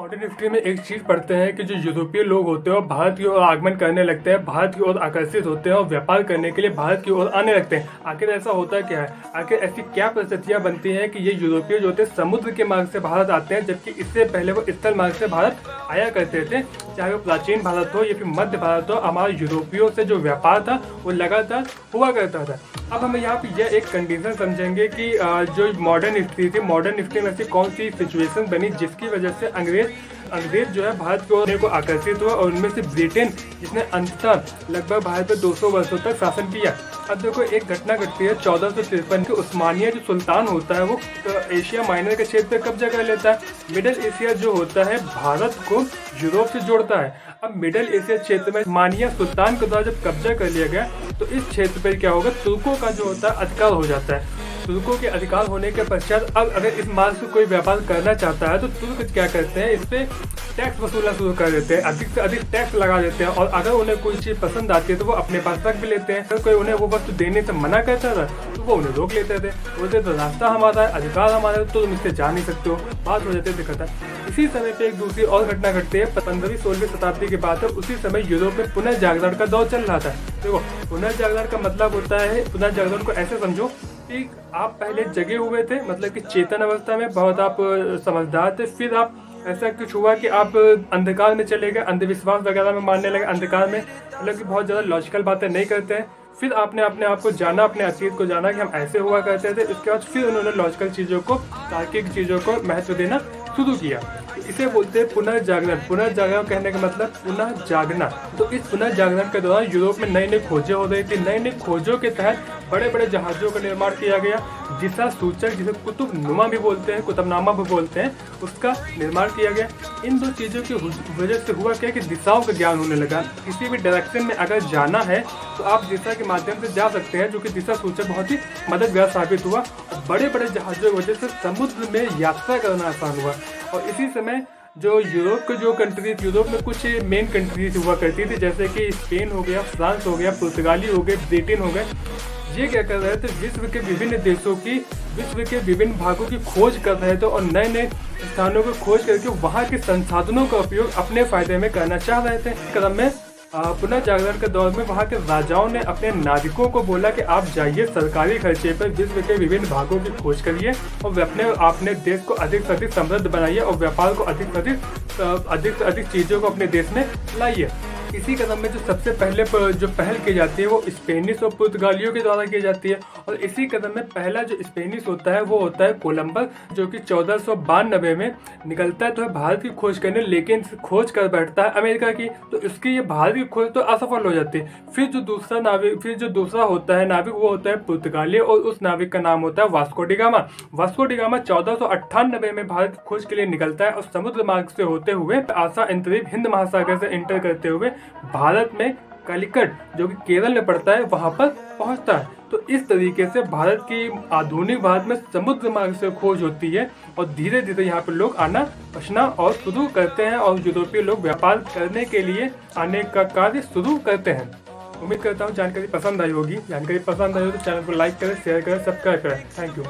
Modern history में एक चीज़ पढ़ते हैं कि जो यूरोपीय लोग होते हैं वो भारत की ओर आगमन करने लगते हैं, भारत की ओर आकर्षित होते हैं और व्यापार करने के लिए भारत की ओर आने लगते हैं। आखिर ऐसा होता क्या है? आखिर ऐसी क्या परिस्थितियां बनती हैं कि ये यूरोपीय जो होते हैं समुद्र के मार्ग से भारत आते हैं, जबकि इससे पहले वो स्थल मार्ग से भारत आया करते थे। चाहे वो प्राचीन भारत हो या फिर मध्य भारत हो, हमारे यूरोपियों से जो व्यापार था वो लगातार हुआ करता था। अब हम यहाँ पे यह एक कंडीशन समझेंगे कि जो मॉडर्न हिस्ट्री थी, मॉडर्न हिस्ट्री में ऐसी कौन सी सिचुएशन बनी जिसकी वजह से अंग्रेज जो है भारत की ओर को आकर्षित हुआ, और उनमें से ब्रिटेन जिसने अंततः लगभग भारत पर 200 वर्षों तक शासन किया। अब देखो एक घटना घटती है 1453 के। उस्मानिया जो सुल्तान होता है वो एशिया माइनर के क्षेत्र पर कब्जा कर लेता है। मिडिल एशिया जो होता है भारत को यूरोप से जोड़ता है। अब मिडिल एशिया क्षेत्र में उस्मानिया सुल्तान के द्वारा जब कब्जा कर लिया गया तो इस क्षेत्र पर क्या होगा, तुर्कों का जो होता है अधिकार हो जाता है। तुर्कों के अधिकार होने के पश्चात अब अगर इस मार्ग से कोई व्यापार करना चाहता है तो तुर्क क्या करते हैं, इस पे टैक्स वसूलना शुरू कर देते हैं, अधिक से अधिक टैक्स लगा देते हैं। और अगर उन्हें कोई चीज़ पसंद आती है तो वो अपने पास रख भी लेते हैं। अगर कोई उन्हें वो वस्तु देने से मना करता था तो वो उन्हें रोक लेते थे, बोलते तो रास्ता हमारा है, अधिकार हमारा है, तो तुम इससे जा नहीं सकते हो। बात हो जाती है खत्म। इसी समय पे एक दूसरी और घटना घटती है। 15वीं-16वीं शताब्दी की बात है। उसी समय यूरोप में पुनर्जागरण का दौर चल रहा था। देखो पुनर्जागरण का मतलब होता है, पुनर्जागरण को ऐसे समझो कि आप पहले जगे हुए थे, मतलब कि चेतन अवस्था में बहुत आप समझदार थे, फिर आप ऐसा कुछ हुआ कि आप अंधकार में चले गए, अंधविश्वास वगैरह में मानने लगे, अंधकार में मतलब कि बहुत ज़्यादा लॉजिकल बातें नहीं करते हैं। फिर आपने अपने आप को जाना, अपने अतीत को जाना कि हम ऐसे हुआ करते थे। इसके बाद फिर उन्होंने लॉजिकल चीज़ों को, तार्किक चीज़ों को महत्व देना शुरू किया। इसे बोलते हैं पुनर्जागरण। पुनर्जागरण कहने का मतलब पुनः जागना। तो इस पुनर्जागरण के दौरान यूरोप में नई नई खोजें हो रही थी। नई नई खोजों के तहत बड़े बड़े जहाज़ों का निर्माण किया गया। दिशा सूचक, जिसे कुतुबनुमा भी बोलते हैं, कुतुबनामा भी बोलते हैं, उसका निर्माण किया गया। इन दो चीज़ों की वजह से हुआ क्या कि दिशाओं का ज्ञान होने लगा। किसी भी डायरेक्शन में अगर जाना है तो आप दिशा के माध्यम से जा सकते हैं, जो कि दिशा सूचक बहुत ही मददगार साबित हुआ। और बड़े बड़े जहाज़ों की वजह से समुद्र में यात्रा करना आसान हुआ। और इसी समय जो यूरोप के जो कंट्रीज, यूरोप में कुछ मेन कंट्रीज हुआ करती थी, जैसे कि स्पेन हो गया, फ्रांस हो गया, पुर्तगाली हो गए, ब्रिटेन हो गए। ये क्या कर रहे थे, विश्व के विभिन्न देशों की, विश्व के विभिन्न भागों की खोज कर रहे थे और नए नए स्थानों को खोज करके वहाँ के संसाधनों का उपयोग अपने फायदे में करना चाह रहे थे। क्रम में पुनर्जागरण के दौर में वहाँ के राजाओं ने अपने नागरिकों को बोला कि आप जाइए, सरकारी खर्चे पर विश्व के विभिन्न भागों की खोज करिए और अपने देश को अधिक से अधिक समृद्ध बनाइए और व्यापार को अधिक से अधिक चीज़ों को अपने देश में लाइए। इसी कदम में जो सबसे पहले जो पहल की जाती है वो स्पेनिश और पुर्तगालियों के द्वारा की जाती है। और इसी कदम में पहला जो स्पेनिश होता है वो होता है कोलंबस, जो कि 1492 में निकलता है तो भारत की खोज करने, लेकिन खोज कर बैठता है अमेरिका की। तो इसकी ये भारत की खोज तो असफल हो जाती है। फिर जो दूसरा होता है नाविक, वो होता है पुर्तगाली, और उस नाविक का नाम होता है Vasco D gamma. Vasco D gamma 1498 में भारत की खोज के लिए निकलता है और समुद्र मार्ग से होते हुए आशा अंतरिक्ष हिंद महासागर से इंटर करते हुए भारत में कलिकट, जो कि केरल में पड़ता है, वहां पर पहुंचता है। तो इस तरीके से भारत की आधुनिक भारत में समुद्र मार्ग से खोज होती है और धीरे धीरे यहाँ पर लोग आना बसना और शुरू करते हैं और यूरोपीय लोग व्यापार करने के लिए आने का कार्य शुरू करते हैं। उम्मीद करता हूँ जानकारी पसंद आई होगी। जानकारी पसंद आई हो तो चैनल को लाइक करें, शेयर करें, सब्सक्राइब करें। Thank you.